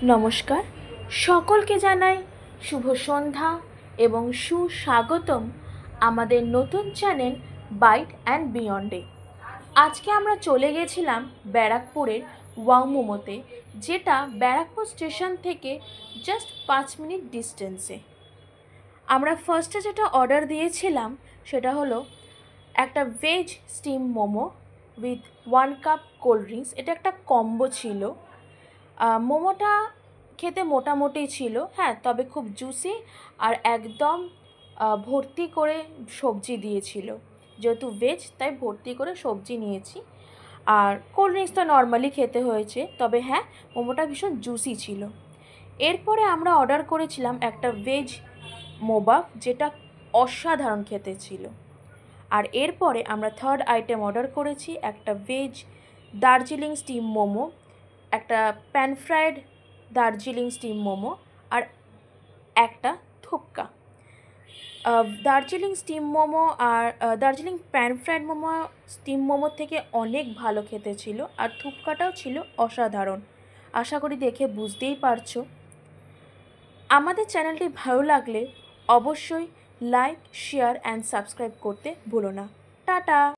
নমস্কার, সকলকে জানাই শুভ সন্ধ্যা এবং সুস্বাগতম আমাদের নতুন চ্যানেল বাইট অ্যান্ড বিয়ন্ডে। আজকে আমরা চলে গেছিলাম ব্যারাকপুরের ওয়াও মোমোতে, যেটা ব্যারাকপুর স্টেশন থেকে জাস্ট 5 মিনিট ডিস্টেন্সে। আমরা ফার্স্টে যেটা অর্ডার দিয়েছিলাম সেটা হলো একটা veg steam momo with 1 cup cold drinks. এটা একটা কম্বো ছিল। মোমোটা খেতে মোটামুটি ছিল, হ্যাঁ, তবে খুব জুসি আর একদম ভর্তি করে সবজি দিয়েছিল। যেহেতু ভেজ তাই ভর্তি করে সবজি নিয়েছি। আর কোল্ড ড্রিঙ্কস তো নর্মালি খেতে হয়েছে, তবে হ্যাঁ, মোমোটা ভীষণ জুসি ছিল। এরপরে আমরা অর্ডার করেছিলাম একটা ভেজ মোবাব, যেটা অসাধারণ খেতে ছিল। আর এরপরে আমরা থার্ড আইটেম অর্ডার করেছি একটা ভেজ দার্জিলিং স্টিম মোমো, একটা pan fried Darjeeling steam momo আর একটা থুপকা। দার্জিলিং স্টিম মোমো আর Darjeeling pan fried momo steam মোমোর থেকে অনেক ভালো খেতে ছিল, আর থুপকাটাও ছিল অসাধারণ। আশা করি দেখে বুঝতেই পারছো। আমাদের চ্যানেলটি ভালো লাগলে অবশ্যই লাইক, শেয়ার অ্যান্ড সাবস্ক্রাইব করতে ভুলো না। টাটা।